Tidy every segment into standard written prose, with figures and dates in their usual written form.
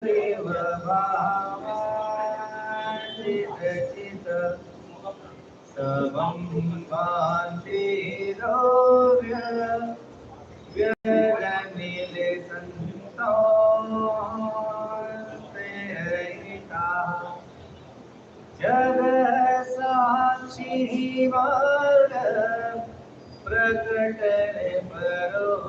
सर्वं भान्ति जग साक्षी वर्ग प्रकट परोमानुरियो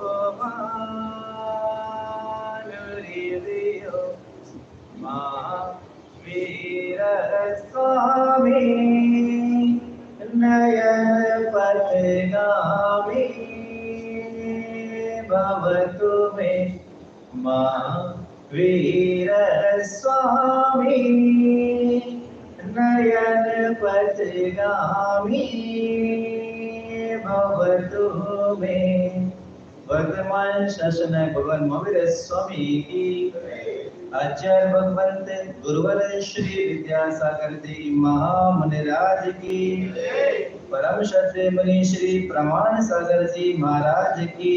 महावीर स्वामी नयन पथगामी भवतु मे महावीर स्वामी नयन पथगामी भवतु मे। वर्तमान शासन भगवान महावीर स्वामी की, आचार्य भगवंत गुरुवर श्री विद्यासागर जी महामुनिराज की, परम श्रद्धेय मुनि श्री प्रमाण सागर जी महाराज की,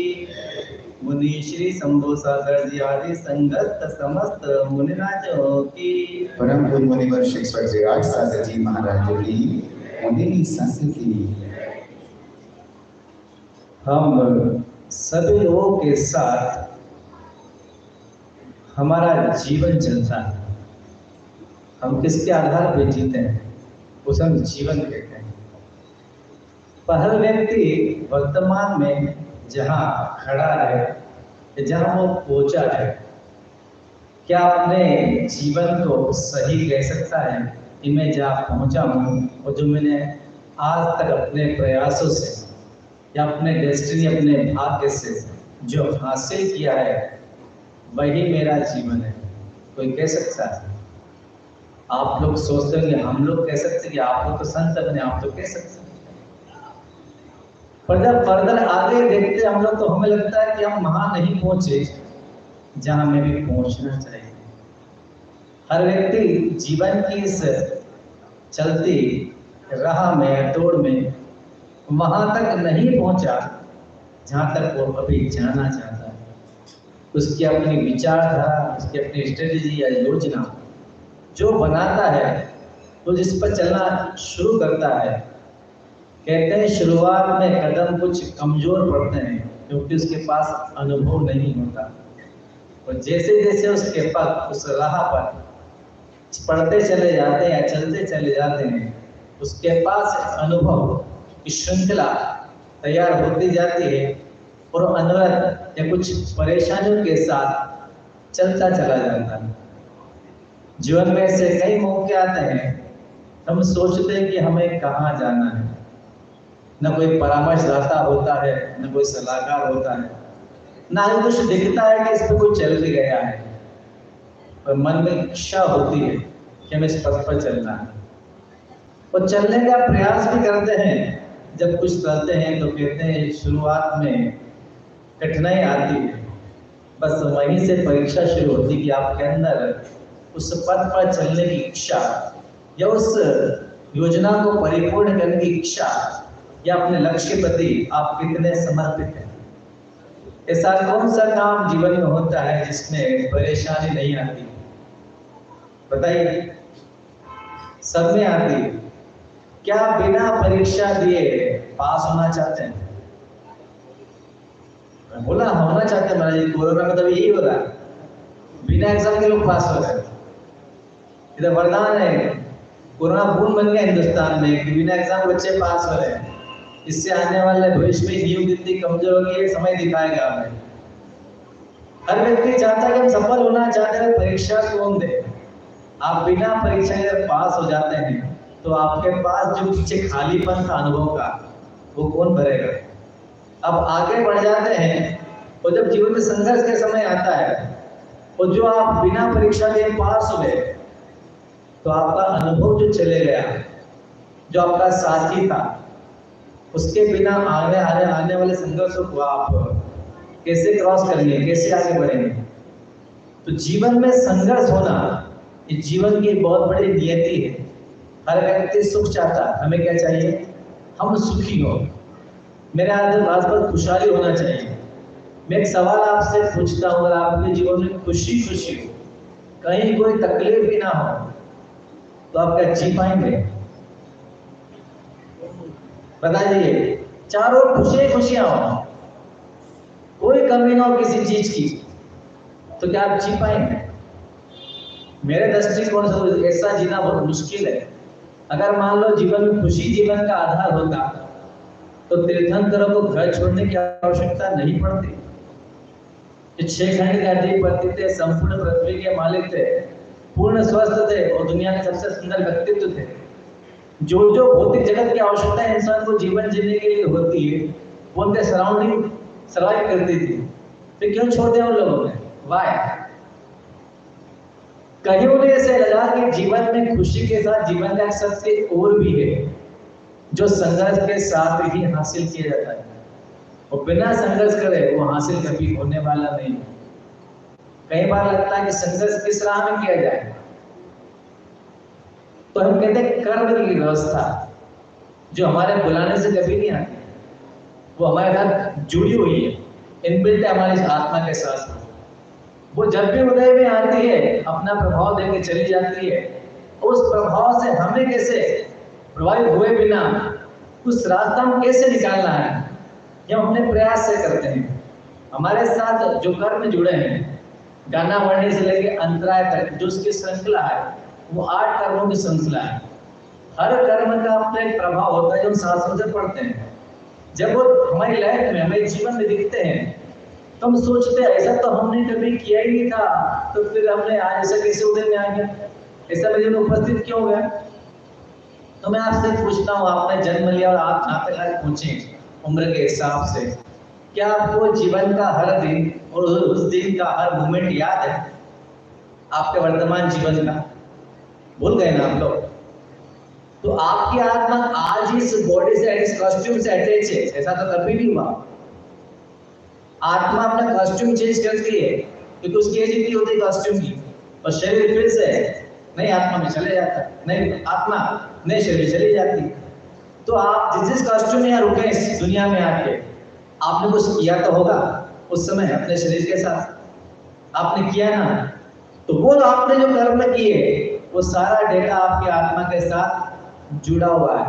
मुनि श्री शंभु सागर जी आदि संगत समस्त मुनिराजों की, परम गुरु मुनिवर श्री स्वर्गराज सागर जी महाराज की, मुनि संत की। हम सभी लोगों के साथ हमारा जीवन चलता है। हम किसके आधार पर जीते हैं उसे हम जीवन कहते हैं। पर हर व्यक्ति वर्तमान में जहाँ खड़ा है, जहाँ वो पहुंचा है, क्या अपने जीवन को सही कह सकता है कि मैं जहाँ पहुंचा हूँ और जो मैंने आज तक अपने प्रयासों से या अपने डेस्टिनी, अपने भाग्य से जो हासिल किया है वही मेरा जीवन है, कोई कह सकता है? आप लोग सोचते होंगे, हम लोग कह सकते हैं कि आप लोग तो संत बने, आप तो कह सकते हैं। पर जब फर्दर आगे देखते हम लोग तो हमें लगता है कि हम वहां नहीं पहुंचे जहां हमें भी पहुंचना चाहिए। हर व्यक्ति जीवन की इस चलती राह में, दौड़ में वहां तक नहीं पहुंचा जहां तक वो अभी जाना चाहता है। उसकी अपनी विचारधारा, उसकी अपनी स्ट्रेटेजी या योजना जो बनाता है, तो जिस पर चलना शुरू करता है, कहते हैं शुरुआत में कदम कुछ कमजोर पड़ते हैं क्योंकि उसके पास अनुभव नहीं होता। और जैसे जैसे उसके पास उस राह पर पढ़ते चले जाते हैं या चलते चले जाते हैं, उसके पास अनुभव की श्रृंखला तैयार होती जाती है और अनवरत या कुछ परेशानियों के साथ चलता चला जाता है। जीवन में ऐसे कई मौके आते हैं, हम सोचते हैं कि हमें कहाँ जाना है। न कोई परामर्शदाता होता है, न कोई सलाहकार होता है, ना ही कुछ दिखता है कि इस पर कोई चल भी गया है। पर मन में इच्छा होती है कि हमें इस पथ पर चलना है और चलने का प्रयास भी करते हैं। जब कुछ चलते हैं तो कहते हैं शुरुआत में कठिनाई आती है, बस वहीं से परीक्षा शुरू होती कि आपके अंदर उस पथ पर चलने की इच्छा या उस योजना को परिपूर्ण करने की इच्छा या अपने लक्ष्य के प्रति आप कितने समर्पित हैं। ऐसा कौन सा काम जीवन में होता है जिसमें परेशानी नहीं आती? बताइए, सब में आती है। क्या बिना परीक्षा दिए पास होना चाहते हैं? बोला होना चाहते हैं महाराज जी, कोरोना में तो यही हो रहा है, बिना एग्जाम के लोग पास हो रहे हैं। इधर वरदान है, कोरोना बूम बन गया हिंदुस्तान में कि बिना एग्जाम बच्चे पास हो रहे हैं। इससे आने वाले भविष्य में नींव कितनी कमजोर होगी ये समय दिखाएगा हमें। हर व्यक्ति चाहता है कि हम सफल होना चाहते हैं, परीक्षा कौन दे? आप बिना परीक्षा के पास हो जाते हैं तो आपके पास जो पीछे खालीपन था अनुभव का, वो कौन भरेगा? अब आगे बढ़ जाते हैं और जब जीवन में संघर्ष का समय आता है और जो आप बिना परीक्षा के पास हुए तो आपका अनुभव जो चले गया, जो आपका साथी था, उसके बिना आने वाले संघर्षों को आप कैसे क्रॉस करेंगे, कैसे आगे बढ़ेंगे? तो जीवन में संघर्ष होना ये जीवन की बहुत बड़ी नियति है। हर व्यक्ति सुख चाहता है, हमें क्या चाहिए? हम सुखी हो, मेरे आसपास खुशहाली होना चाहिए। मैं एक सवाल आपसे पूछता हूँ, अगर आपके जीवन में खुशी खुशी हो, कहीं कोई तकलीफ भी ना हो, तो आप क्या जी पाएंगे? बताइए, चारों खुशी खुशियां हो, कोई कमी ना हो किसी चीज की, तो क्या आप जी पाएंगे? मेरे दृष्टिकोण से तो ऐसा जीना बहुत मुश्किल है। अगर मान लो जीवन में खुशी जीवन का आधार होता, तो तीर्थंकरों को घर छोड़ने की आवश्यकता नहीं पड़ती। 6 घंटे का अधिक पति थे, संपूर्ण पृथ्वी के मालिक थे, पूर्ण स्वस्थ थे और दुनिया के सबसे सुंदर व्यक्तित्व थे। जो जो भौतिक जगत की आवश्यकता इंसान को जीवन जीने के लिए होती है, वो उनके सराउंडिंग सर्वाइव करती थी। तो क्यों छोड़ दिया उन लोगों ने? वाई? कहीं उन्हें ऐसे लगा कि जीवन में खुशी के साथ जीवन का एक सत्य और भी है, जो संघर्ष के साथ ही हासिल किया जाता है, और बिना संघर्ष करे वो हासिल कभी होने वाला नहीं। कई बार लगता है कि संघर्ष किस राह में किया जाए, तो हम कहते हैं कर्म की व्यवस्था जो हमारे बुलाने से कभी नहीं आती, वो हमारे साथ जुड़ी हुई है, इनबिल्ट है हमारी आत्मा के साथ। वो जब भी उदय में आती है अपना प्रभाव देके चली जाती है। उस प्रभाव से हमें कैसे प्रभावित हुए बिना उस रास्ता हम कैसे निकालना है, ये हम अपने प्रयास से करते हैं। हमारे साथ जो कर्म जुड़े हैं, गाना वर्णी से लेकर अंतराय तक जो उसकी श्रृंखला है, वो 8 कर्मों की श्रृंखला है। हर कर्म का अपना एक प्रभाव होता है जो हम शास्त्रों से पढ़ते हैं। जब वो हमारी लाइफ में हमारे जीवन में दिखते हैं, तो हम सोचते हैं ऐसा तो हमने कभी किया ही नहीं था, तो फिर हमने आज ऐसा कैसे उदय में आ गया, ऐसा मेरे में उपस्थित क्यों हो गया? तो मैं आपसे पूछता हूँ, आपने जन्म लिया और आप जहाँ तक आज पहुंचे उम्र के हिसाब से, क्या आपको जीवन का हर दिन और उस दिन का हर मोमेंट याद है? आपके वर्तमान जीवन का भूल गए ना आप लोग? तो आपकी आत्मा आज इस बॉडी से, इस कॉस्ट्यूम से अटैच है, ऐसा तो कभी नहीं हुआ। आत्मा अपना कॉस्ट्यूम चेंज करती है क्योंकि उसकी एज इतनी होती है कॉस्ट्यूम की, और शरीर फिर से नई आत्मा में चले जाता है, नई आत्मा नए शरीर चली जाती है। तो आप जिस कॉस्ट्यूम में यहाँ रुके इस दुनिया में आके, आपने कुछ किया तो होगा उस समय अपने शरीर के साथ, आपने किया ना? तो वो आपने जो कर्म किए वो सारा डेटा आपकी आत्मा के साथ जुड़ा हुआ है।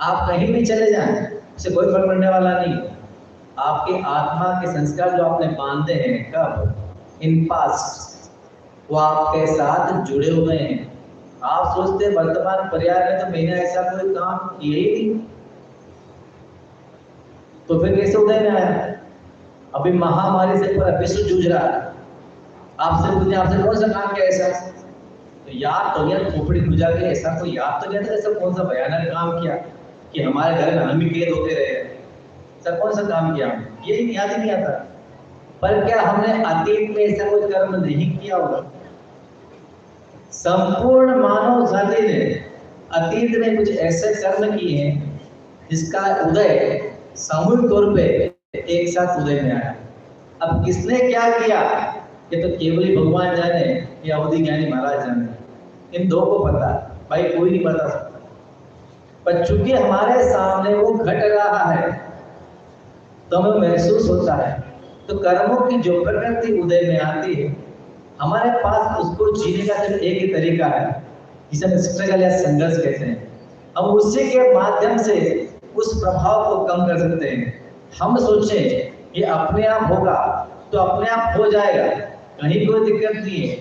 आप कहीं भी चले जाएं, उससे कोई फर्क पड़ने वाला नहीं। आपके आत्मा के संस्कार जो आपने बांधे हैं कब, इन पास्ट, वो आपके साथ जुड़े हुए हैं। आप सोचते हैं वर्तमान पर्याय में तो मैंने ऐसा कोई काम किया ही नहीं, तो फिर कैसे उदय में आया? अभी महामारी से पूरा विश्व जूझ रहा है, आपसे पूछे आपसे कौन सा काम किया ऐसा? तो याद तो गया, खोपड़ी खुजा के ऐसा कोई याद तो गया था, ऐसा कौन सा भयानक काम किया कि हमारे घर में हम ही कैद होते रहे? ऐसा कौन सा काम किया? ये याद ही नहीं आता। पर क्या हमने अतीत में ऐसा कोई कर्म नहीं किया होगा? संपूर्ण मानव जाति ने अतीत में कुछ ऐसे कर्म किए हैं जिसका उदय सामूहिक तौर पे एक साथ उदय में आया। अब किसने क्या किया ये तो केवल ही भगवान जाने या अवधि ज्ञानी महाराज जाने, इन दो को पता, भाई कोई नहीं बता सकता। पर चूंकि हमारे सामने वो घट रहा है तो हमें महसूस होता है। तो कर्मों की जो प्रकृति उदय में आती है, हमारे पास उसको जीने का सिर्फ एक ही तरीका है, जिसे हम स्ट्रगल या संघर्ष कहते हैं। हम उसी के माध्यम से उस प्रभाव को कम कर सकते हैं। हम सोचें कि अपने आप होगा तो अपने आप हो जाएगा, कहीं कोई दिक्कत नहीं है,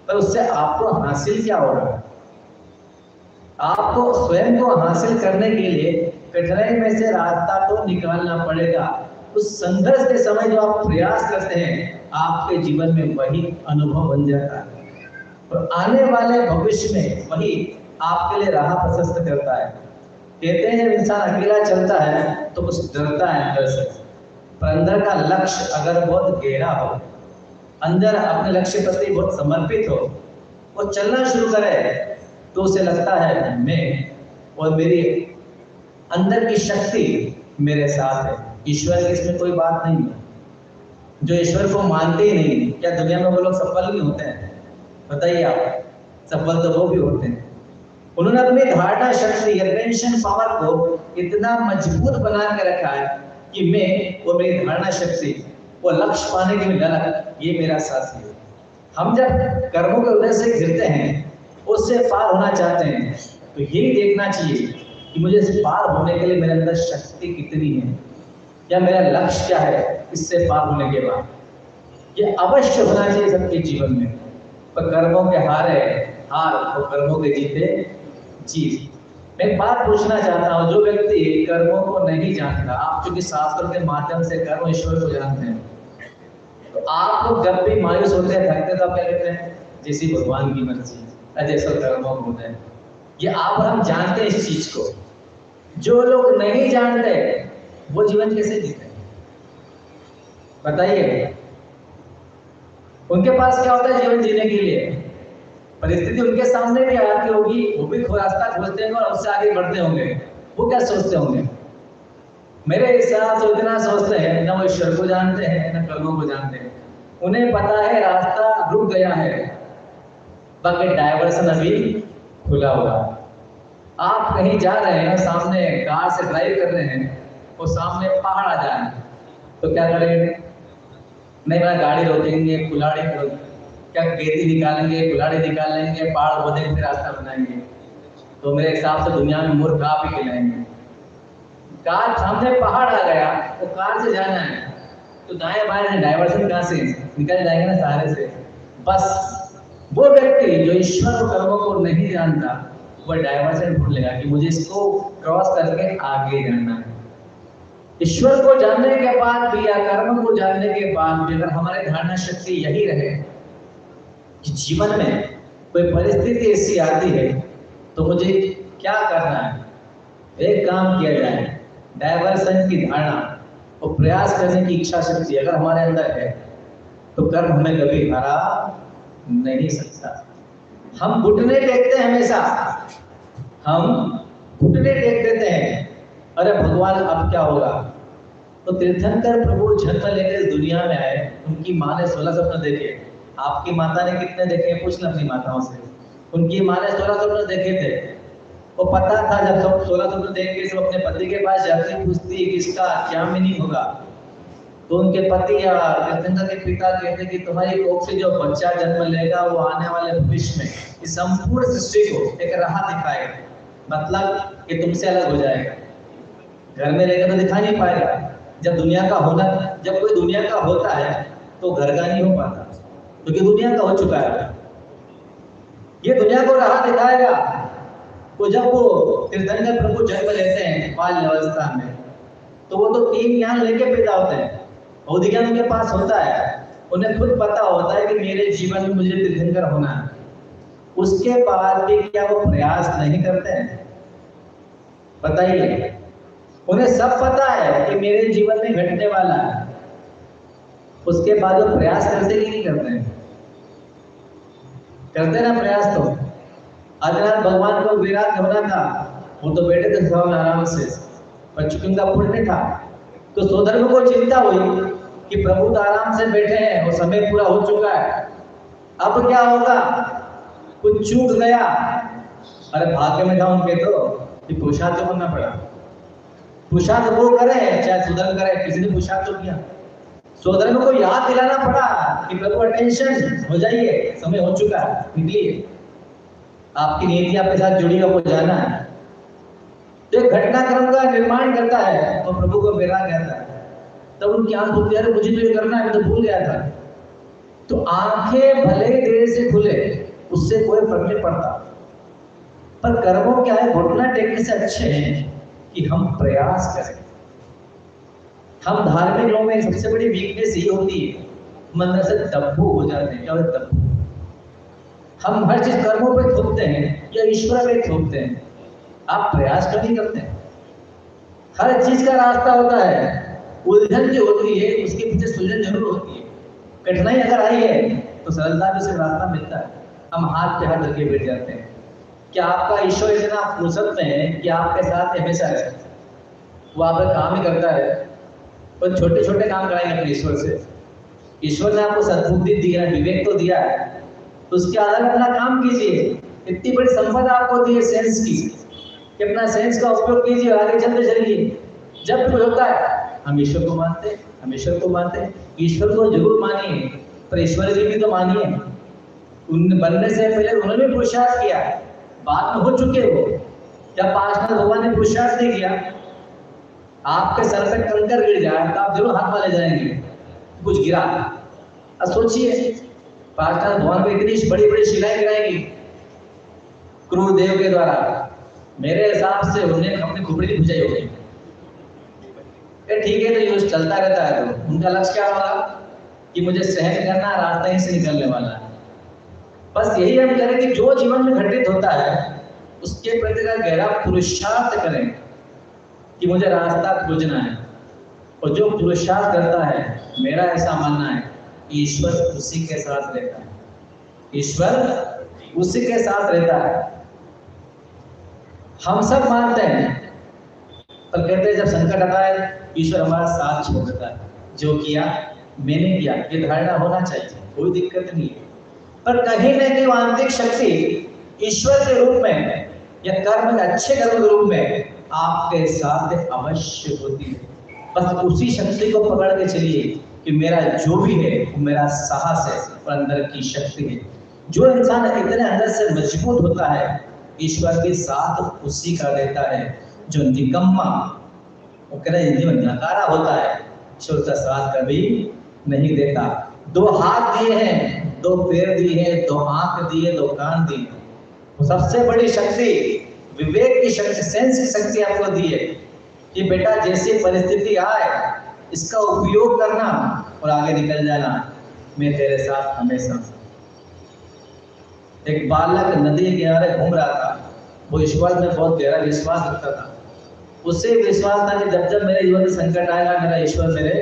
पर उससे आपको हासिल क्या होगा? आपको स्वयं को हासिल करने के लिए कठिनाई में से रास्ता तो निकालना पड़ेगा। उस संघर्ष के समय जो आप प्रयास करते हैं, आपके जीवन में वही अनुभव बन जाता है, और आने वाले भविष्य में वही आपके लिए राह प्रशस्त करता है। कहते हैं जब इंसान अकेला चलता है तो कुछ डरता है अंदर से, पर अंदर का लक्ष्य अगर बहुत गहरा हो, अंदर अपने लक्ष्य प्रति बहुत समर्पित हो, वो चलना शुरू करे तो उसे लगता है मैं और मेरी अंदर की शक्ति मेरे साथ है। ईश्वर की इसमें कोई बात नहीं है। जो ईश्वर को मानते ही नहीं, क्या दुनिया में वो लोग सफल नहीं होते हैं? बताइए आप, सफल तो वो भी होते हैं। उन्होंने अपनी धारणा शक्ति, अटेंशन पावर को इतना मजबूत बना के रखा है कि मैं और मेरी धारणा शक्ति, वो लक्ष्य पाने की ललक, ये मेरा साथी है। हम जब कर्मों के उदय से गिरते हैं, उससे पार होना चाहते हैं, तो यही देखना चाहिए कि मुझे इस पार होने के लिए मेरे अंदर शक्ति कितनी है, या मेरा लक्ष्य क्या है इससे पार होने के बाद। ये अवश्य होना चाहिए सबके जीवन में। पर कर्मों के हारे हार और कर्मों के जीते जीत। मैं एक बात पूछना चाहता हूँ, जो व्यक्ति कर्मों को नहीं जानता, आप चूंकि शास्त्र के माध्यम से कर्म ईश्वर को जानते हैं, तो आप लोग जब भी मायूस होते हैं, थकते हैं, तो आप क्या कहते हैं? जैसी भगवान की मर्जी, जैसा कर्मों को होता है। ये आप और हम जानते हैं इस चीज को। जो लोग नहीं जानते वो जीवन कैसे जीते हैं बताइए? उनके पास क्या होता है जीवन जीने के लिए? परिस्थिति उनके सामने भी आती होगी, वो भी रास्ता खोजते होंगे और उससे आगे बढ़ते होंगे। वो क्या सोचते होंगे? मेरे हिसाब से इतना सोचते हैं, ना वो ईश्वर को जानते हैं ना कर्मों को जानते हैं। उन्हें पता है रास्ता रुक गया है, बाकी डायवर्सन अभी खुला हुआ। आप कहीं जा रहे हैं, सामने कार से ड्राइव कर रहे हैं, और सामने पहाड़ आ जाए तो क्या करेंगे? नहीं, मैं गाड़ी रोकेंगे, कुल्हाड़ी क्या गेती निकालेंगे, कुल्हाड़ी निकाल लेंगे, पहाड़ खोदेंगे, फिर रास्ता बनाएंगे। तो मेरे हिसाब से दुनिया में मूर्ख आप ही खिलाएंगे। कार सामने पहाड़ आ गया, तो कार से जाना है, तो दाएं बाएं डाइवर्सन कहाँ से निकल जाएंगे ना, सहारे से। बस वो व्यक्ति जो ईश्वर और कर्मों को नहीं जानता, वह डाइवर्सन ढूंढ लेगा कि मुझे इसको क्रॉस करके आगे जाना है। ईश्वर को जानने के बाद भी या कर्म को जानने के बाद भी अगर हमारी धारणा शक्ति यही रहे कि जीवन में कोई परिस्थिति ऐसी आती है तो मुझे क्या करना है, एक काम किया जाए, डायवर्सन की धारणा और प्रयास करने की इच्छा शक्ति अगर हमारे अंदर है, तो कर्म हमें कभी हरा नहीं सकता। हम घुटने टेकते हैं हमेशा, हम घुटने टेक देते हैं, अरे भगवान अब क्या होगा। तो तीर्थंकर प्रभु जन्म लेकर इस दुनिया में आए, उनकी माँ ने 16 स्वप्न देखे। आपकी माता ने कितने देखे? पूछ लें अपनी माताओं से। उनकी माँ ने 16 स्वप्न देखे थे। वो पता था जब सब 16 स्वप्न देख के सब अपने पति के पास जाती, पूछती कि इसका क्या मीनिंग होगा। तो उनके पति या तीर्थंकर के पिता कहते कि तुम्हारी कोख से जो बच्चा जन्म लेगा वो आने वाले भविष्य में इस संपूर्ण सृष्टि को एक राह दिखाएगा, मतलब ये तुमसे अलग हो जाएगा। घर में रहकर तो दिखा नहीं पाएगा। जब दुनिया का होना, जब कोई दुनिया का होता है तो घर का नहीं हो पाता, क्योंकि दुनिया का हो चुका है। ये दुनिया को राह दिखाएगा। तो जब वो तीर्थंकर प्रभु जन्म लेते हैं बाल्य अवस्था में, तो वो तो 3 ज्ञान लेके पैदा होते हैं। बौद्ध ज्ञान उनके पास होता है, उन्हें खुद पता होता है कि मेरे जीवन में मुझे तीर्थंकर होना है। उसके बाद भी क्या वो प्रयास नहीं करते हैं? बताइए। उन्हें सब पता है कि मेरे जीवन में घटने वाला है, उसके बाद वो प्रयास करते कि नहीं करते हैं? करते ना प्रयास। तो आदिनाथ भगवान को विराट होना था, वो तो बैठे थे सभा में आराम से, पर चूंकि उनका पुण्य था तो सोधर्म को चिंता हुई कि प्रभु तो आराम से बैठे हैं और समय पूरा हो चुका है, अब क्या होगा, कुछ छूट गया। अरे भाग्य में था उनके तो कि पुरुषार्थ करना पड़ा। पुरुषार्थ वो करे चाहे सुधर्म करे, किसी ने पुरुषार्थ तो किया। सोधर्म को याद दिलाना पड़ा कि प्रभु अटेंशन हो जाइए, समय हो चुका है, निकलिए, आपकी नीति आपके साथ जुड़ी है, वो जाना है। तो एक घटनाक्रम का निर्माण करता है तो प्रभु को वैराग्य आता है। तब उनकी आंख खुलती है, अरे मुझे तो ये करना है, मैं तो भूल गया था। तो आंखें भले देर से खुले, उससे कोई फर्क नहीं पड़ता। पर कर्मों क्या है, घुटना टेकने से अच्छे हैं कि हम प्रयास करें। हम धार्मिक लोगों में सबसे बड़ी वीकनेस ये होती है, हम अंदर से दब्बू हो जाते हैं। क्या होता है दब्बू? हम हर चीज कर्मों पे थोपते हैं या ईश्वर पे थोपते हैं, आप प्रयास क्यों नहीं करते हैं? हर चीज का रास्ता होता है, उलझन जो होती है उसके पीछे सुलझन जरूर होती है। कठिनाई अगर आई है तो सरलता में से रास्ता मिलता है। हम हाथ पे हाथ रखे बैठ जाते हैं। क्या आपका ईश्वर इतना फुर्सत में है कि आपके साथ हमेशा रहे? वो आपका काम ही करता है, पर छोटे छोटे काम कराएंगे अपने ईश्वर से। ईश्वर ने आपको सद्बुद्धि दी है, विवेक तो दिया है, तो उसके आधार पर अपना काम कीजिए। इतनी बड़ी संपदा आपको दी है सेंस की, कि अपना सेंस का उपयोग कीजिए, आगे चलते चलिए। जब कुछ होता है हम ईश्वर को मानते हैं, हम ईश्वर को मानते हैं। ईश्वर को जरूर मानिए, पर ईश्वर जी भी तो मानिए। उन बनने से पहले उन्होंने पुरुषार्थ किया, बाद में हो चुके वो। जब पार्षद भगवान ने पुरुषार्थ नहीं किया, आपके सर पे कंकर गिर जाए तो आप जरूर हाथ वाले जाएंगे, कुछ गिरा। अब सोचिए, पार्षद भगवान पे इतनी बड़ी बड़ी शिलाएं गिराएगी क्रूरदेव के द्वारा, मेरे हिसाब से उन्हें अपनी खुपड़ी की बुझाई होगी। ठीक है, तो ये चलता रहता है, तो उनका लक्ष्य क्या होगा कि मुझे सहन करना, रास्ता ही से निकलने वाला है। बस यही हम करें कि जो जीवन में घटित होता है उसके प्रति गहरा पुरुषार्थ करें कि मुझे रास्ता खोजना है। और जो पुरुषार्थ करता है, मेरा ऐसा मानना है, ईश्वर उसी के साथ रहता है, ईश्वर उसी के साथ रहता है। हम सब मानते हैं, पर कहते हैं जब संकट आता है ईश्वर हमारा साथ छोड़ देता है। जो किया मैंने किया, ये धारणा होना चाहिए, कोई दिक्कत नहीं है। पर कहीं न कहीं आंतरिक शक्ति ईश्वर के रूप में या कर्म, अच्छे कर्म के रूप में आपके साथ अवश्य होती है। बस उसी शक्ति को पकड़ के चलिए कि मेरा जो भी है वो मेरा साहस है और अंदर की शक्ति है। जो इंसान इतने अंदर से मजबूत होता है, ईश्वर के साथ उसी का रहता है। जो निकम्मा, वो कहना हिंदी में नकारा होता है, ईश्वर का साथ कभी नहीं देता। दो हाथ दिए हैं, दो पैर दिए हैं, दो आंख दिए, दो कान दिए, वो सबसे बड़ी शक्ति विवेक की शक्ति, सेंस की शक्ति आपको दी है कि बेटा जैसी परिस्थिति आए इसका उपयोग करना और आगे निकल जाना, मैं तेरे साथ हमेशा। एक बालक नदी के किनारे घूम रहा था, वो ईश्वर में बहुत गहरा विश्वास रखता था। उससे विश्वास था कि जब जब मेरे जीवन में संकट आएगा, मेरा ईश्वर मेरे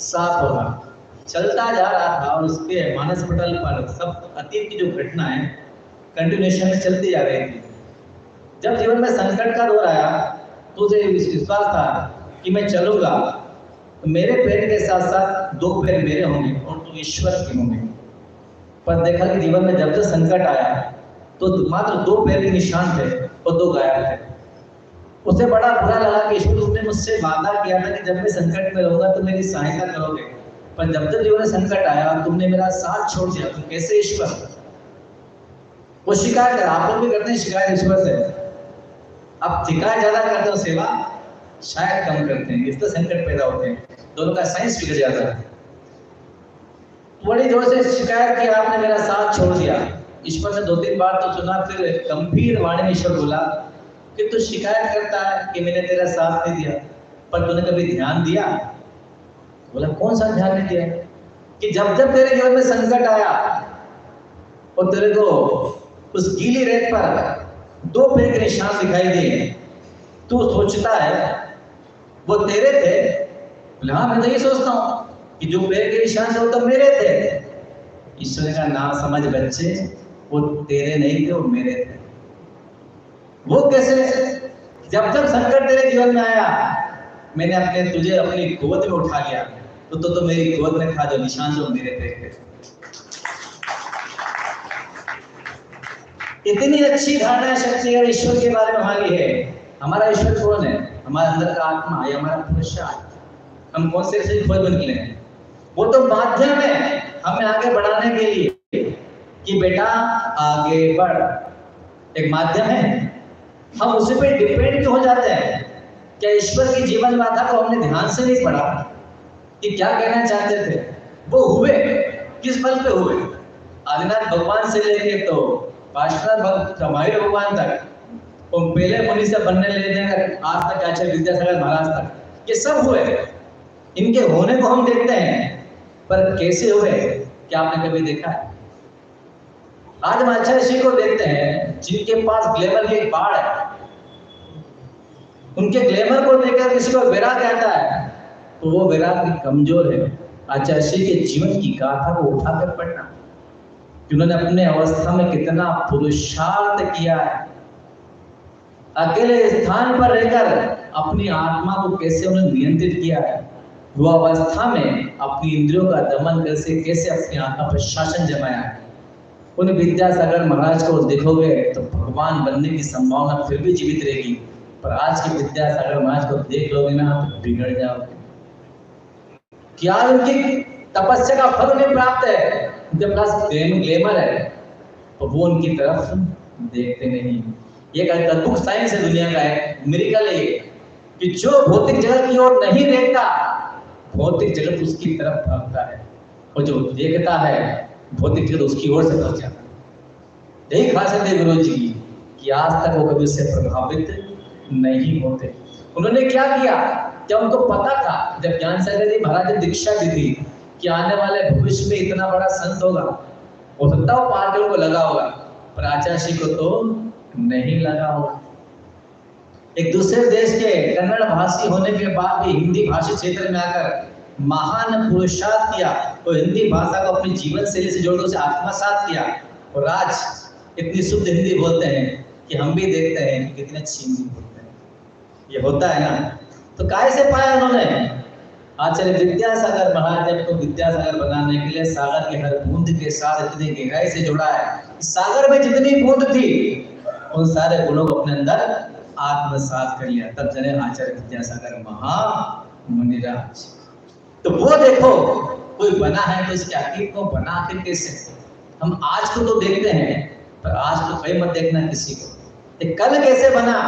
साथ होगा। चलता जा रहा था और उसके मानस पटल पर सब अतीत की जो घटनाएं कंटिन्यूएशन में चलती जा रही थी। जब जीवन में संकट का दौर आया तो उसे विश्वास था कि मैं चलूंगा तो मेरे पैर के साथ साथ दो पैर मेरे होंगे और तो ईश्वर के होंगे। पर देखा कि जीवन में जब जब संकट आया तो मात्र दो पैर के निशान थे और दो गायब थे। उसे बड़ा बुरा लगा कि ईश्वर, तुमने मुझसे वादा किया था कि जब मैं संकट में रहूंगा तो मेरी सहायता करोगे, पर जब जब जीवन में संकट आया तुमने मेरा साथ छोड़ दिया, तुम कैसे ईश्वर। वो शिकायत है, आप लोग भी करते हैं शिकायत ईश्वर से। आप शिकायत ज्यादा करते हो, सेवा शायद कम करते हैं, इससे संकट पैदा होते हैं, दोनों का साइंस बिगड़ जाता है। बड़ी जोर से शिकायत की, आपने मेरा साथ छोड़ दिया। ईश्वर ने 2-3 बार तो सुना, फिर गंभीर वाणी में ईश्वर बोला कि तू शिकायत करता है कि मैंने तेरा साथ नहीं दिया, पर तूने कभी ध्यान दिया? बोला कौन सा ध्यान नहीं दिया? कि जब जब तेरे जीवन में संकट आया और तेरे को उस गीली रेत पर दो पैर के निशान दिखाई दिए, तू सोचता है वो तेरे थे। बोले हाँ, मैं तो ये सोचता हूँ कि जो पैर के निशान थे वो तो मेरे थे। ईश्वर का नाम समझ बच्चे, वो तेरे नहीं थे, वो मेरे थे। वो कैसे? जब जब संकट तेरे जीवन में आया, मैंने तुझे अपनी गोद में उठा लिया, तो मेरी गोद में था, जो निशान जो मेरे थे। इतनी अच्छी धारणा शक्ति है ईश्वर के बारे में हमारी है। हमारा ईश्वर कौन है? हमारे अंदर का आत्मा या हमारा पुरुषार्थ। हम कौन से खोज बन निकले हैं? वो तो माध्यम है हमें आगे बढ़ाने के लिए कि बेटा आगे बढ़, एक माध्यम है। हम उसी पे डिपेंड क्यों हो जाते हैं? क्या ईश्वर की जीवन गाथा को हमने ध्यान से नहीं पढ़ा कि क्या कहना चाहते थे? वो हुए किस बल पे हुए? आदिनाथ भगवान से लेके तो पार्श्वनाथ भक्त महावीर भगवान तक, और पहले मुनि से बनने लेने आज तक आचार्य विद्यासागर महाराज तक, ये सब हुए। इनके होने को हम देखते हैं, पर कैसे हुए क्या आपने कभी देखा है? आज हम आचार्य श्री को देखते हैं जिनके पास ग्लैमर की बाढ़ है, उनके ग्लैमर को देखकर किसी को वैराग आता है तो वो वैराग कमजोर है। आचार्य श्री के जीवन की गाथा को उठाकर पढ़ना कि उन्होंने अपने अवस्था में कितना पुरुषार्थ किया है, अकेले स्थान पर रहकर अपनी आत्मा को कैसे उन्होंने नियंत्रित किया है, वो अवस्था में अपनी इंद्रियों का दमन कैसे अपनी आत्मा पर शासन जमाया है। उन विद्यासागर महाराज को देखोगे तो भगवान बनने की संभावना फिर भी जीवित रहेगी, पर आज के विद्यासागर महाराज को देख लोगे ना तो बिगड़ जाओगे। क्या उनकी तपस्या का फल उन्हें प्राप्त है? उनके पास ग्लैमर है तो वो उनकी तरफ देखते नहीं। ये एक अद्भुत साइंस है दुनिया का, है मिरेकल है ये, कि जो भौतिक जगत की ओर नहीं देखता भौतिक जगत उसकी तरफ भागता है, और जो देखता है भौतिक जगत उसकी ओर से भाग जाता है। यही खासियत है गुरु जी की कि आज तक वो कभी उससे प्रभावित नहीं होते। उन्होंने क्या किया, जब उनको पता था, जब ज्ञान सागर जी महाराज ने दीक्षा दी थी कि आने वाले भविष्य में इतना बड़ा संत होगा, हो सकता है पार्टियों को लगा होगा पर आचार्य जी को तो नहीं लगा होगा। एक दूसरे देश के कन्नड़ भाषी होने के बाद भी हिंदी भाषी क्षेत्र में आकर महान पुरुषार्थ किया, तो हिंदी भाषा को अपनी जीवन शैली से जोड़कर उसे आत्मसात किया, और आज इतनी शुद्ध हिंदी बोलते हैं कि हम भी देखते हैं कि कितने अच्छी हिंदी बोलते हैं। ये होता है ना, तो कैसे पाया उन्होंने? आचार्य विद्यासागर महाराज ने को विद्यासागर बनाने के लिए सागर के हर बूंद के साथ इतनी गहराई से जोड़ा है, सागर में जितनी बूंद थी उन सारे गुणों को अपने अंदर आत्मसात कर लिया, तब जने आचार्य विद्यासागर महामुनिराज। तो वो देखो कोई बना है तो इसके अतीत को बना आखिर कैसे? हम आज को तो देखते हैं पर आज को कहीं मत देखना किसी को, ये कल कैसे बना?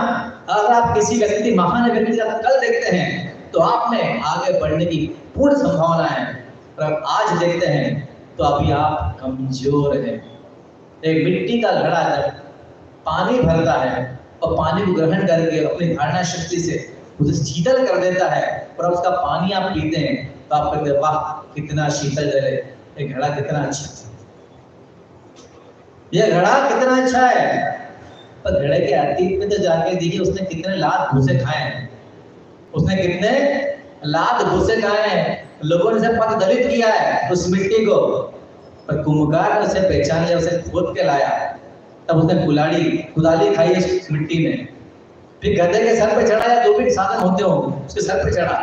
अगर आप किसी व्यक्ति महान व्यक्ति का कल देखते हैं तो आप में आगे बढ़ने की पूर्ण संभावना है, पर आज देखते हैं तो अभी आप कमजोर हैं। एक मिट्टी का घड़ा जब पानी भरता है और पानी को ग्रहण करके अपनी धारणा शक्ति से उसे शीतल कर देता है, और उसका पानी आप पीते हैं तो आप कहते हैं वाह कितना शीतल जल है, ये घड़ा कितना अच्छा है, ये घड़ा कितना अच्छा है। पर घड़े के अतीत में तो जाके देखिए उसने कितने लात घूसे खाए हैं, उसने कितने लात घूसे खाए हैं, लोगों ने उसे पद दलित किया है उस मिट्टी को, पर कुम्भकार ने उसे पहचान लिया, उसे खोद के लाया, तब उसने कुदाली खाई इस मिट्टी में, फिर गधे के सर पे चढ़ा या जो भी साधन होते हो उसके सर पे चढ़ा,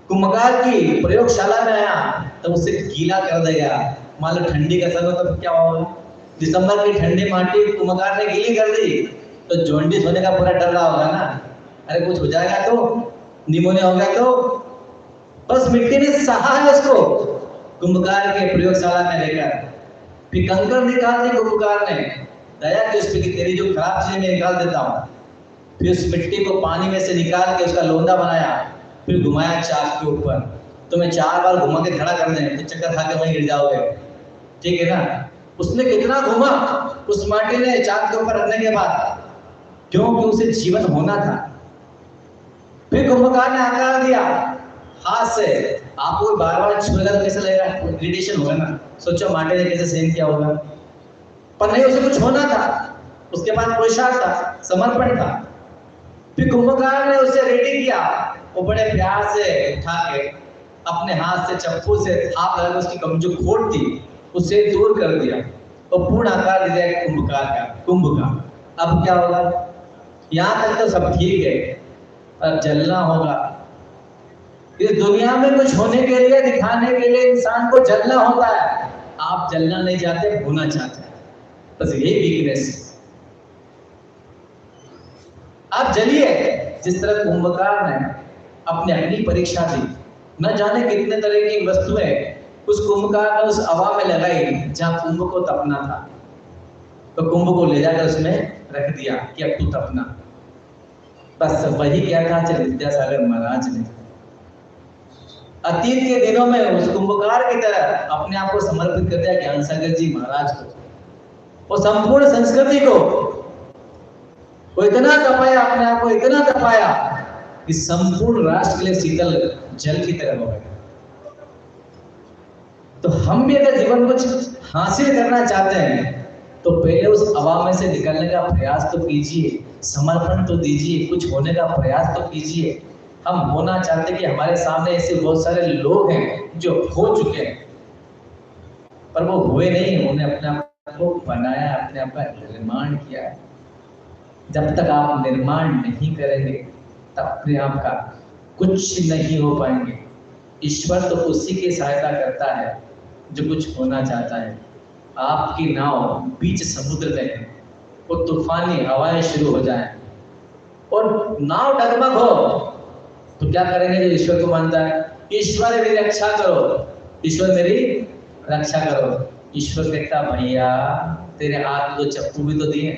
कुम्भकार की प्रयोगशाला में आया तब उसे गीला कर दिया। मान लो ठंडी का समय तो क्या होगा, दिसंबर की ठंडी माटी कुम्भकार ने गीली कर दी तो जॉन्डिस होने का पूरा डर रहा होगा ना, अरे कुछ हो जाएगा तो, निमोनिया हो गया तो, बस मिट्टी ने सहा है उसको कुम्भकार के प्रयोगशाला में लेकर, फिर कंकर निकाल दी कुम्भकार ने, दया की उस पर कि तेरी जो खराब चीजें मैं निकाल देता हूँ, फिर उस मिट्टी को पानी में से निकाल के उसका लोंदा बनाया, फिर घुमाया चाक के ऊपर, तुम्हें 4 बार घुमा के खड़ा कर दें तो चक्कर खा के वहीं गिर जाओगे, ठीक है ना। उसने कितना घुमा उस माटी ने चाक के ऊपर रखने के बाद, क्योंकि उसे जीवन होना था। फिर कुम्भकार ने आकार दिया हाथ से, आपको बार बार छुएगा तो कैसे लगेगा, इरिटेशन होगा ना, सोचो माटी ने कैसे सहन किया होगा, पर नहीं उसे कुछ होना था, उसके बाद पुरुषार्थ था, समर्पण था। फिर कुंभकार ने उसे रेडी किया, वो बड़े प्यार से उठा के अपने हाथ से चप्पू से थाप लगा उसकी जो खोट थी उसे दूर कर दिया और पूर्ण आकार दे दिया कुंभकार का, कुंभ का। अब क्या होगा, यहाँ तक तो सब ठीक है, अब जलना होगा। इस दुनिया में कुछ होने के लिए, दिखाने के लिए इंसान को जलना होता है, आप जलना नहीं चाहते, होना चाहते हैं, बस यही वीकनेस है। आप जलिए, जिस तरह कुंभकार ने अपनी अग्नि परीक्षा दी, न जाने कितने तरह की वस्तुएं उस कुंभकार ने उस हवा में लगाई जहां कुंभ को तपना था, तो कुंभ को ले जाकर उसमें रख दिया कि अब तू तपना। बस वही क्या था आचार्य विद्यासागर महाराज ने अतीत के दिनों में उस कुंभकार की तरह अपने आप को समर्पित कर दिया ज्ञान सागर जी महाराज को, और संपूर्ण संस्कृति को वो इतना तपाया, अपने आप को इतना तपाया कि संपूर्ण राष्ट्र के लिए शीतल जल की तरह हो गया। तो हम भी अगर जीवन कुछ हासिल करना चाहते हैं तो पहले उस हवा में से निकलने का प्रयास तो कीजिए, समर्पण तो दीजिए, कुछ होने का प्रयास तो कीजिए। हम होना चाहते कि हमारे सामने ऐसे बहुत सारे लोग हैं जो हो चुके हैं, पर वो हुए नहीं, उन्होंने अपने आप को बनाया, अपने आप का निर्माण किया है। जब तक आप निर्माण नहीं करेंगे तब अपने आप का कुछ नहीं हो पाएंगे। ईश्वर तो उसी की सहायता करता है जो कुछ होना चाहता है। आपकी नाव बीच समुद्र में है, वो तूफानी हवाएं शुरू हो जाए और नाव डगमग हो तो क्या करेंगे जो ईश्वर को मानता है, ईश्वर मेरी रक्षा करो, ईश्वर मेरी रक्षा करो। ईश्वर कहता भैया तेरे हाथ में तो चप्पू भी तो दिए,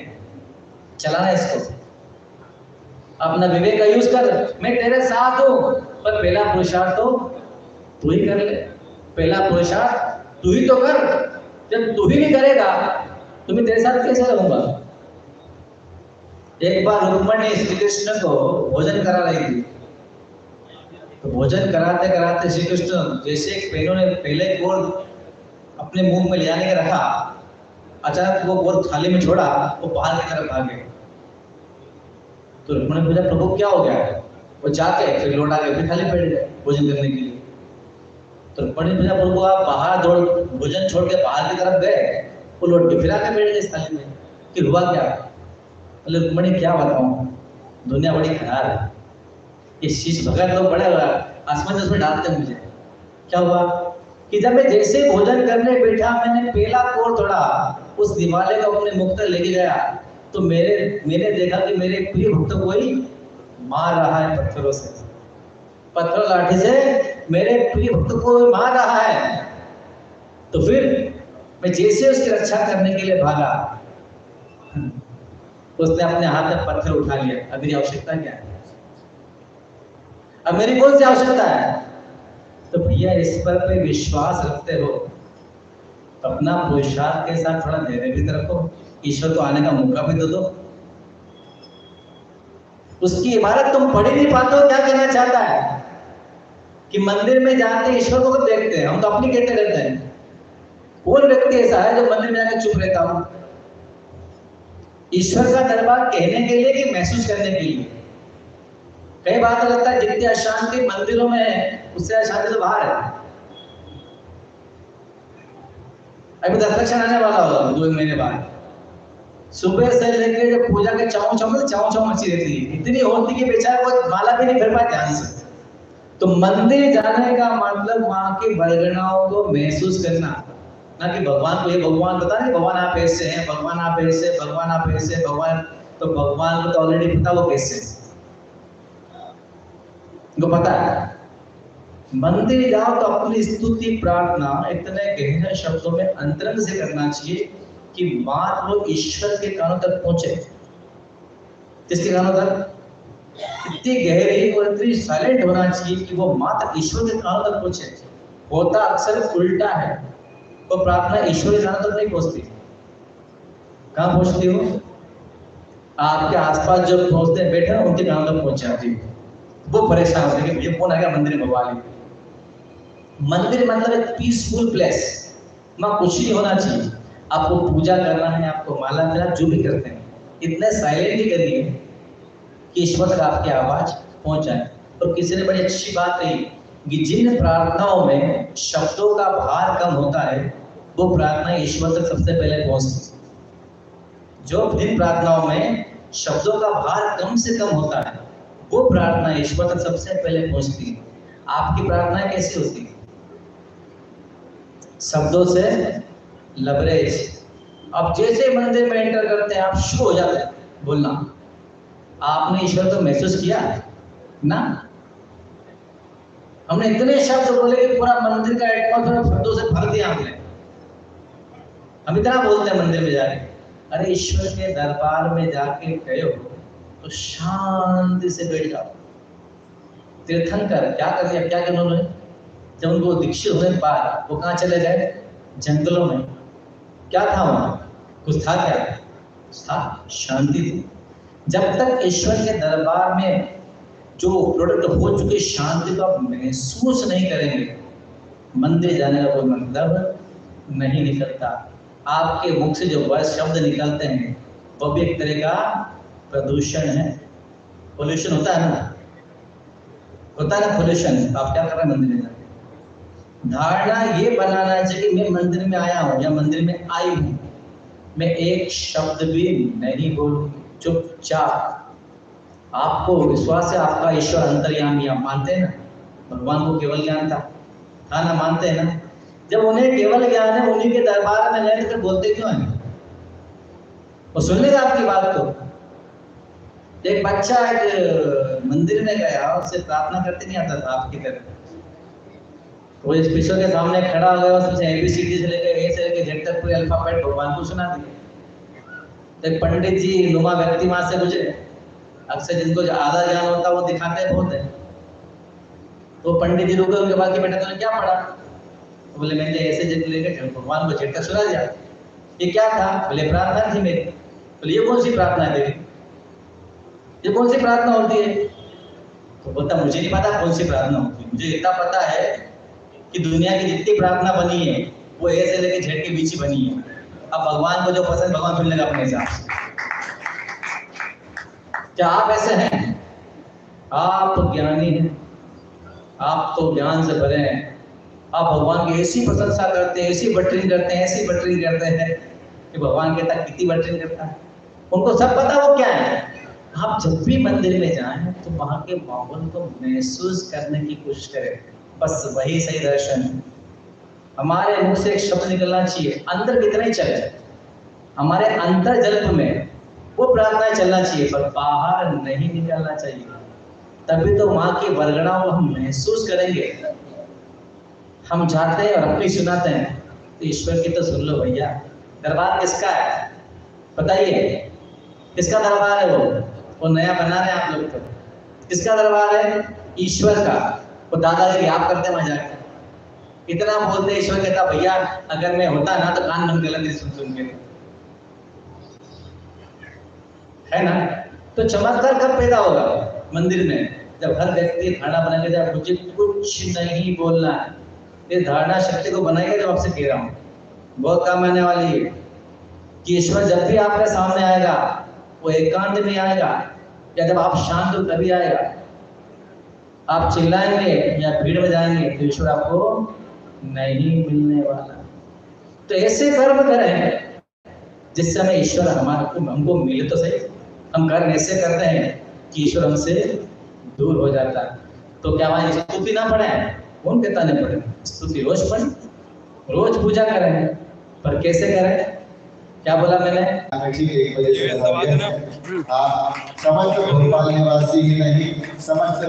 चलाना इसको, अपना विवेक का यूज कर। मैं तेरे साथ हूं, पर पहला पुरुषार्थ तो तू ही कर ले। पहला पुरुषार्थ तू ही तो कर। जब तू ही नहीं करेगा तो मैं तेरे साथ कैसे रहूंगा। एक बार रुक्मणी श्री कृष्ण को भोजन करा रही थी, तो भोजन कराते कराते श्री कृष्ण जैसे पेड़ों ने पहले गोल अपने मुंह में ले जाने के रखा, अचानक वो गोल थाली में छोड़ा, वो बाहर की तरफ भागे। तो रुक्मणी ने पूछा प्रभु क्या हो गया। वो जाके फिर लौट आ गए, फिर थाली बैठ गए भोजन करने के लिए। तो रुक्मणी ने पूछा प्रभु आप बाहर दौड़ भोजन छोड़ के बाहर की तरफ गए, वो लौट के फिर आके बैठ गए इस थाली में, फिर हुआ क्या। बोले रुक्मणी क्या बताऊं, दुनिया बड़ी खराब है, ये शीश भगत लोग बड़े आसमान से उसमें डालते मुझे। क्या हुआ कि जब मैं जैसे भोजन करने बैठा, मैंने पहला कोर तोड़ा, उस दिवाले को अपने मुख तक लेके गया, तो मैंने देखा कि मेरे प्रिय भक्त को कोई मार रहा है पत्थरों से, पत्थर लाठी से मेरे प्रिय भक्त को मार रहा है। तो फिर मैं जैसे उसकी रक्षा करने के लिए भागा, उसने अपने हाथ में पत्थर उठा लिया। अब मेरी आवश्यकता क्या है, अब मेरी कौन सी आवश्यकता है। तो भैया इस पर पे विश्वास रखते हो, अपना पुरुषार्थ के साथ थोड़ा धैर्य भी रखो, ईश्वर को आने का मौका भी दे दो। उसकी इबादत तुम पढ़ ही नहीं पाते हो, क्या कहना चाहता है कि मंदिर में जाते ईश्वर को देखते हैं, हम तो अपनी कहते रहते हैं। कौन व्यक्ति ऐसा है जो मंदिर में जाकर चुप रहता हो। ईश्वर का दरबार कहने के लिए कि महसूस करने के लिए। कई बार तो लगता है जितनी अशांति मंदिरों में है, उससे अशांति तो बाहर है। अभी दस्तरक्षण आने वाला होगा 2 महीने बाद, सुबह से लेकर जब पूजा के चाऊ चाऊ मची रहती है, इतनी होती कि बेचारा कोई माला भी नहीं भर पाए ध्यान से। तो मंदिर जाने का मतलब माँ की वरगनाओं को महसूस करना, ना कि भगवान को ये भगवान पता नहीं भगवान आप ऐसे हैं, भगवान आप ऐसे, भगवान आप ऐसे, भगवान तो भगवान को तो ऑलरेडी पता वो कैसे को पता है। मंदिर जाओ तो अपनी स्तुति प्रार्थना इतने गहरे शब्दों में अंतरंग से करना चाहिए कि बात वो ईश्वर के कानों तक पहुंचे। किसके कानों तक, इतनी गहरी और इतनी साइलेंट होना चाहिए कि वो मात्र ईश्वर के कानों तक पहुंचे। होता अक्सर उल्टा है, वो प्रार्थना ईश्वर के कानों तक नहीं पहुंचती। कहाँ पहुंचती हो, आपके आसपास जो पहुंचते बैठे हैं उनके कानों तक पहुंच जाती है। वो परेशान होते हैं कि ये कौन आ गया मंदिर में भगवान। मंदिर मतलब एक पीसफुल प्लेस, वहाँ कुछ नहीं होना चाहिए। आपको पूजा करना है, आपको माला करना, जो भी करते हैं इतने साइलेंटली करिए कि ईश्वर तक आपकी आवाज पहुंच जाए। और किसी ने बड़ी अच्छी बात कही कि जिन प्रार्थनाओं में शब्दों का भार कम होता है, वो प्रार्थना ईश्वर तक सबसे पहले पहुंचती है। जो जिन प्रार्थनाओं में शब्दों का भार कम से कम होता है, वो प्रार्थना ईश्वर तक सबसे पहले पहुंचती है। आपकी प्रार्थना कैसी होती है, शब्दों से लबरेज। अब जैसे मंदिर में एंटर करते हैं आप शुरू हो जाते हैं बोलना। आपने ईश्वर को महसूस किया ना, हमने इतने शब्द बोले कि पूरा मंदिर का एटमॉस्फेयर शब्दों से भर दिया हमने। हम इतना बोलते हैं मंदिर में जाके, अरे ईश्वर के दरबार में जाके गए हो तो शांति से बैठ जाओ। तीर्थंकर क्या कर दिया, क्या करना उन्होंने, जब उनको दीक्षित होने के बाद वो कहाँ चले गए, जंगलों में। क्या था वहां, कुछ था क्या, था शांति थी। जब तक ईश्वर के दरबार में जो प्रोडक्ट हो चुके शांति को आप महसूस नहीं करेंगे, मंदिर जाने का कोई मतलब नहीं निकलता। आपके मुख से जो वर्ड शब्द निकलते हैं वो भी एक तरह का प्रदूषण है। पोल्यूशन होता है ना, होता है ना पोल्यूशन। आप क्या कर रहे हैं मंदिर में जाके, धारणा ये बनाना चाहिए कि मैं मंदिर में आया हूँ या मंदिर में आई हूँ, मैं एक शब्द भी नहीं बोलूँ, चुपचाप। आपको विश्वास है आपका ईश्वर अंतर्यामी, आप मानते हैं ना, भगवान को केवल ज्ञान था ना, मानते हैं ना। जब उन्हें केवल ज्ञान है, उन्हीं के दरबार में गए तो बोलते क्यों हैं, वो सुन लेगा आपकी बात को। एक बच्चा एक मंदिर में गया, उससे प्रार्थना करते नहीं आता था आपकी तरह, वो स्पीकर के सामने खड़ा हो गया, उसमें ABCD से लेकर A से लेकर Z तक पूरे अल्फाबेट भगवान को सुना दिए। तो पंडित जी नुमा व्यक्ति वहां से गुजरे, अक्सर जिनको जो आधा ज्ञान होता है वो दिखाते बहुत है। तो पंडित जी रुके, उनके बाद कि बेटा तूने क्या पढ़ा? तो बोले मैंने ऐसे Z लेकर भगवान को Z तक सुना दिया। ये क्या था? बोले प्रार्थना थी मेरी। बोले ये कौन सी प्रार्थना है तेरी? ये कौन सी प्रार्थना होती है? तो बोलता मुझे नहीं पता कौन सी प्रार्थना होती है, मुझे इतना पता है कि दुनिया की जितनी प्रार्थना बनी है वो ए से लेकर Z के बीच ही बनी है। अब भगवान को जो पसंद भगवान सुन लेगा अपने हिसाब से। क्या आप ऐसे हैं? आप तो ज्ञानी हैं, आप तो ज्ञान से भरे हैं। आप भगवान की ऐसी प्रशंसा करते हैं, ऐसी बटरिंग करते हैं, ऐसी बटरिंग करते हैं कि भगवान कहता है कितनी बटरिंग करता है। उनको सब पता वो क्या है। आप जब भी मंदिर में जाएं तो वहां के माहौल को महसूस करने की कोशिश करें, बस वही सही दर्शन है। हमारे मुंह से एक शब्द निकलना चाहिए, अंदर कितना ही चले, हमारे अंतर जल्प में वो प्रार्थना चलना चाहिए, पर बाहर नहीं निकलना चाहिए। तभी तो माँ की वरगना को हम महसूस करेंगे। हम जाते हैं और अपनी सुनाते हैं, तो ईश्वर की तो सुन लो भैया। दरबार किसका है बताइए? किसका दरबार है? वो नया बना रहे हैं आप लोग। तो किसका दरबार है? ईश्वर का। वो दादागिरी आप करते हैं मजाक, इतना बोलते ईश्वर कहता भैया अगर मैं होता ना तो कान बंद कर लेते सुन सुन के, है ना? तो चमत्कार कब पैदा होगा? मंदिर में, जब हर व्यक्ति धारणा बना के जाए मुझे कुछ नहीं बोलना है। इस धारणा शक्ति को बनाइए जो आपसे कह रहा हूँ, बहुत काम आने वाली है। कि ईश्वर जब भी आपके सामने आएगा वो एकांत में आएगा, या जब आप शांत हो तभी आएगा। आप चिल्लाएंगे या भीड़ में जाएंगे तो ईश्वर आपको नहीं मिलने वाला। तो ऐसे कर्म करें जिससे हमें ईश्वर हमको मिले तो सही। हम कर्म ऐसे करते हैं कि ईश्वर हमसे दूर हो जाता है। तो क्या हमारी स्तुति ना पढ़े? कौन कहता नहीं पढ़े? स्तुति रोज पढ़े, रोज पूजा करें, पर कैसे करें? क्या बोला मैंने? समस्त भोपाल निवासी ही नहीं, समस्त